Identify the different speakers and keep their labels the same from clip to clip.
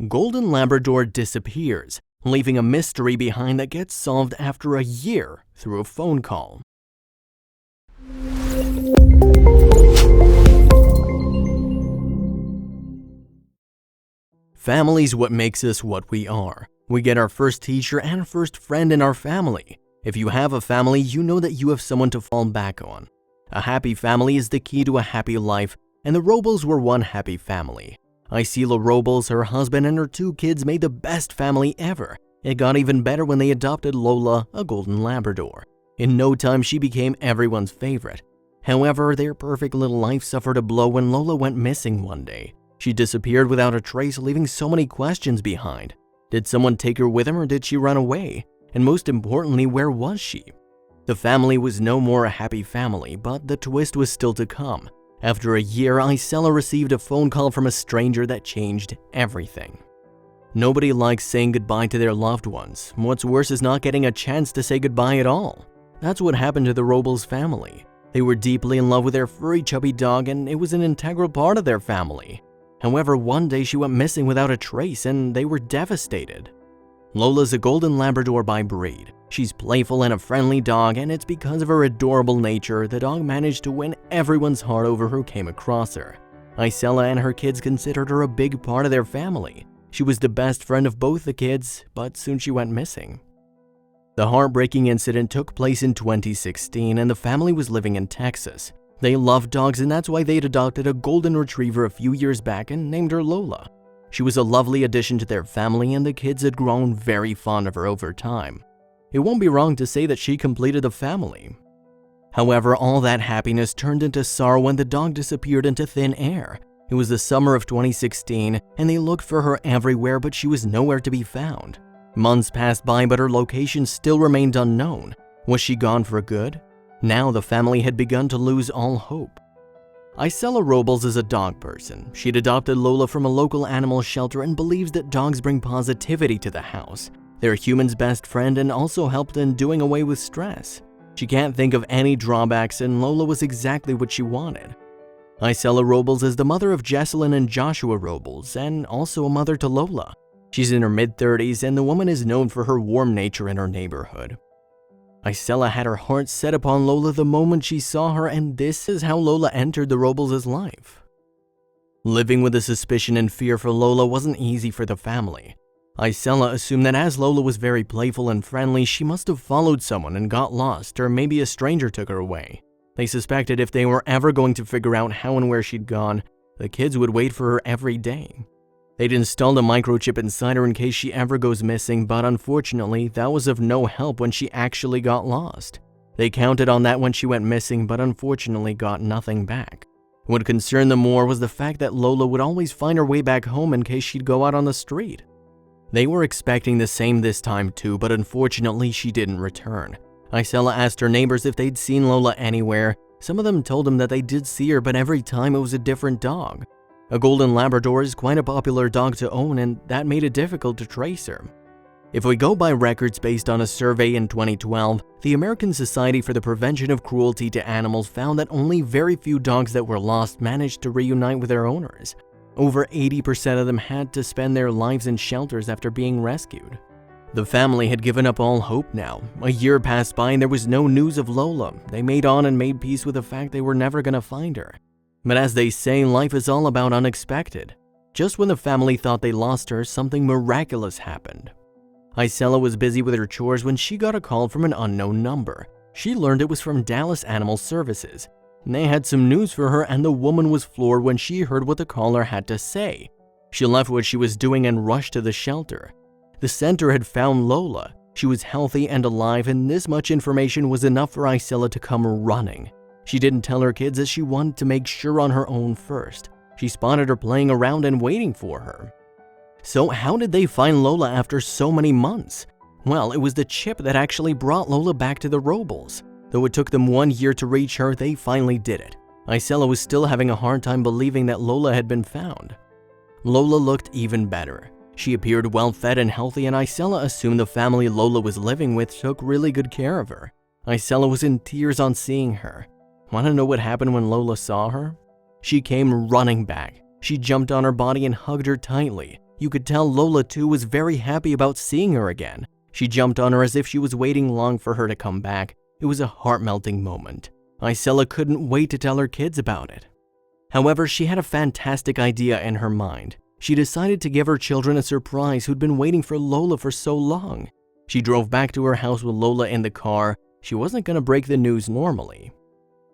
Speaker 1: Golden Labrador disappears, leaving a mystery behind that gets solved after a year through a phone call. Family's what makes us what we are. We get our first teacher and first friend in our family. If you have a family, you know that you have someone to fall back on. A happy family is the key to a happy life, and the Robles were one happy family. Isela Robles, her husband, and her 2 kids made the best family ever. It got even better when they adopted Lola, a Golden Labrador. In no time, she became everyone's favorite. However, their perfect little life suffered a blow when Lola went missing one day. She disappeared without a trace, leaving so many questions behind. Did someone take her with him, or did she run away? And most importantly, where was she? The family was no more a happy family, but the twist was still to come. After a year, Isela received a phone call from a stranger that changed everything. Nobody likes saying goodbye to their loved ones. What's worse is not getting a chance to say goodbye at all. That's what happened to the Robles family. They were deeply in love with their furry chubby dog, and it was an integral part of their family. However, one day she went missing without a trace, and they were devastated. Lola's a Golden Labrador by breed. She's playful and a friendly dog, and it's because of her adorable nature the dog managed to win everyone's heart over who came across her. Isela and her kids considered her a big part of their family. She was the best friend of both the kids, but soon she went missing. The heartbreaking incident took place in 2016, and the family was living in Texas. They loved dogs, and that's why they'd adopted a golden retriever a few years back and named her Lola. She was a lovely addition to their family, and the kids had grown very fond of her over time. It won't be wrong to say that she completed the family. However, all that happiness turned into sorrow when the dog disappeared into thin air. It was the summer of 2016, and they looked for her everywhere, but she was nowhere to be found. Months passed by, but her location still remained unknown. Was she gone for good? Now the family had begun to lose all hope. Isela Robles is a dog person. She'd adopted Lola from a local animal shelter and believes that dogs bring positivity to the house. They're human's best friend and also helped in doing away with stress. She can't think of any drawbacks, and Lola was exactly what she wanted. Isela Robles is the mother of Jesselyn and Joshua Robles, and also a mother to Lola. She's in her mid-30s, and the woman is known for her warm nature in her neighborhood. Isela had her heart set upon Lola the moment she saw her, and this is how Lola entered the Robles' life. Living with the suspicion and fear for Lola wasn't easy for the family. Isela assumed that as Lola was very playful and friendly, she must have followed someone and got lost, or maybe a stranger took her away. They suspected if they were ever going to figure out how and where she'd gone, the kids would wait for her every day. They'd installed a microchip inside her in case she ever goes missing, but unfortunately, that was of no help when she actually got lost. They counted on that when she went missing, but unfortunately got nothing back. What concerned them more was the fact that Lola would always find her way back home in case she'd go out on the street. They were expecting the same this time too, but unfortunately she didn't return. Isela asked her neighbors if they'd seen Lola anywhere. Some of them told them that they did see her, but every time it was a different dog. A Golden Labrador is quite a popular dog to own, and that made it difficult to trace her. If we go by records based on a survey in 2012, the American Society for the Prevention of Cruelty to Animals found that only very few dogs that were lost managed to reunite with their owners. Over 80% of them had to spend their lives in shelters after being rescued. The family had given up all hope now. A year passed by and there was no news of Lola. They made on and made peace with the fact they were never going to find her. But as they say, life is all about unexpected. Just when the family thought they lost her, something miraculous happened. Isela was busy with her chores when she got a call from an unknown number. She learned it was from Dallas Animal Services. They had some news for her, and the woman was floored when she heard what the caller had to say. She left what she was doing and rushed to the shelter. The center had found Lola. She was healthy and alive, and this much information was enough for Isela to come running. She didn't tell her kids as she wanted to make sure on her own first. She spotted her playing around and waiting for her. So how did they find Lola after so many months? Well, it was the chip that actually brought Lola back to the Robles. Though it took them 1 year to reach her, they finally did it. Isela was still having a hard time believing that Lola had been found. Lola looked even better. She appeared well-fed and healthy, and Isela assumed the family Lola was living with took really good care of her. Isela was in tears on seeing her. Want to know what happened when Lola saw her? She came running back. She jumped on her body and hugged her tightly. You could tell Lola too was very happy about seeing her again. She jumped on her as if she was waiting long for her to come back. It was a heart-melting moment. Isela couldn't wait to tell her kids about it. However, she had a fantastic idea in her mind. She decided to give her children a surprise who'd been waiting for Lola for so long. She drove back to her house with Lola in the car. She wasn't going to break the news normally.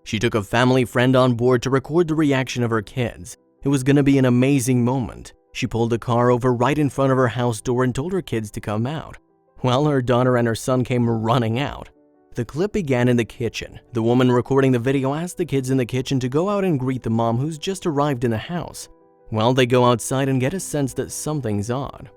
Speaker 1: She took a family friend on board to record the reaction of her kids. It was going to be an amazing moment. She pulled the car over right in front of her house door and told her kids to come out. Well, her daughter and her son came running out. The clip began in the kitchen. The woman recording the video asked the kids in the kitchen to go out and greet the mom who's just arrived in the house. Well, they go outside and get a sense that something's odd.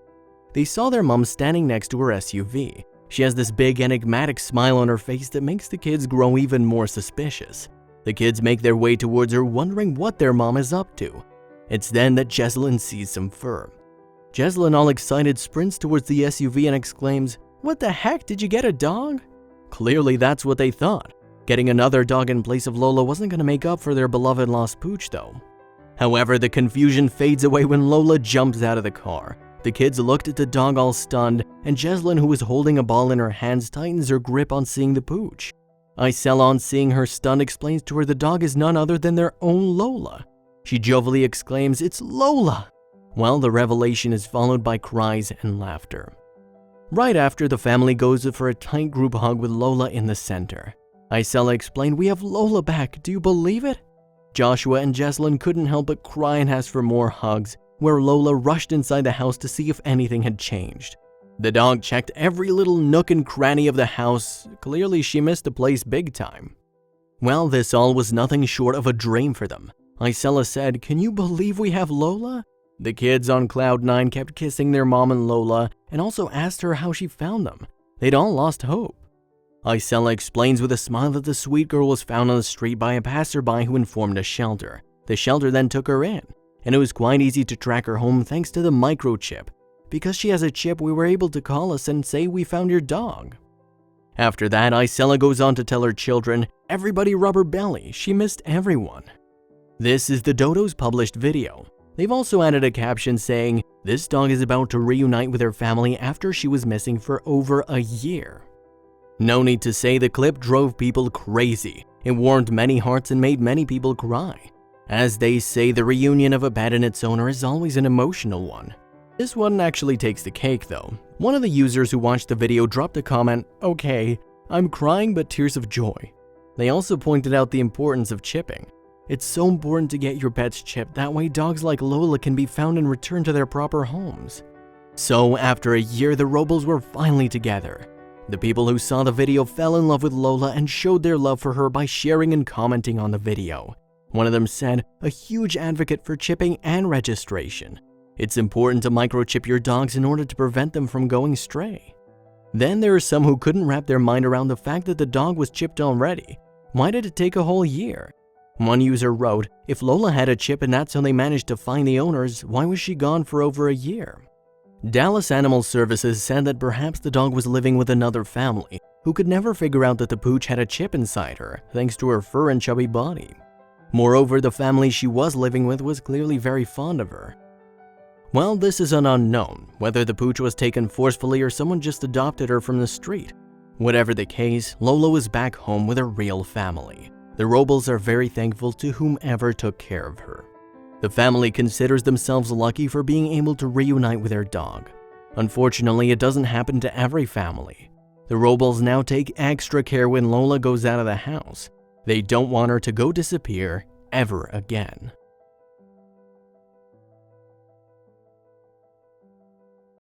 Speaker 1: They saw their mom standing next to her SUV. She has this big enigmatic smile on her face that makes the kids grow even more suspicious. The kids make their way towards her, wondering what their mom is up to. It's then that Jessalyn sees some fur. Jessalyn, all excited, sprints towards the SUV and exclaims, "What the heck, did you get a dog?" Clearly, that's what they thought. Getting another dog in place of Lola wasn't going to make up for their beloved lost pooch, though. However, the confusion fades away when Lola jumps out of the car. The kids looked at the dog all stunned, and Jessalyn, who was holding a ball in her hands, tightens her grip on seeing the pooch. Isela, on seeing her stunned, explains to her the dog is none other than their own Lola. She jovially exclaims, "It's Lola!" Well, the revelation is followed by cries and laughter. Right after, the family goes for a tight group hug with Lola in the center. Isela explained, "We have Lola back, do you believe it?" Joshua and Jessalyn couldn't help but cry and ask for more hugs, where Lola rushed inside the house to see if anything had changed. The dog checked every little nook and cranny of the house. Clearly, she missed the place big time. Well, this all was nothing short of a dream for them. Isela said, "Can you believe we have Lola?" The kids on Cloud 9 kept kissing their mom and Lola and also asked her how she found them. They'd all lost hope. Isela explains with a smile that the sweet girl was found on the street by a passerby who informed a shelter. The shelter then took her in, and it was quite easy to track her home thanks to the microchip. Because she has a chip, we were able to call us and say we found your dog. After that, Isela goes on to tell her children, "Everybody rub her belly, she missed everyone." This is the dodo's published video. They've also added a caption saying, "This dog is about to reunite with her family after she was missing for over a year." No need to say the clip drove people crazy. It warmed many hearts and made many people cry. As they say, the reunion of a pet and its owner is always an emotional one. This one actually takes the cake though. One of the users who watched the video dropped a comment, "Okay, I'm crying but tears of joy." They also pointed out the importance of chipping. It's so important to get your pets chipped, that way dogs like Lola can be found and returned to their proper homes. So after a year, the Robles were finally together. The people who saw the video fell in love with Lola and showed their love for her by sharing and commenting on the video. One of them said, "A huge advocate for chipping and registration. It's important to microchip your dogs in order to prevent them from going stray." Then there are some who couldn't wrap their mind around the fact that the dog was chipped already. Why did it take a whole year? One user wrote, "If Lola had a chip and that's how they managed to find the owners, why was she gone for over a year?" Dallas Animal Services said that perhaps the dog was living with another family who could never figure out that the pooch had a chip inside her, thanks to her fur and chubby body. Moreover, the family she was living with was clearly very fond of her. Well, this is an unknown, whether the pooch was taken forcefully or someone just adopted her from the street. Whatever the case, Lola was back home with a real family. The Robles are very thankful to whomever took care of her. The family considers themselves lucky for being able to reunite with their dog. Unfortunately, it doesn't happen to every family. The Robles now take extra care when Lola goes out of the house. They don't want her to go disappear ever again.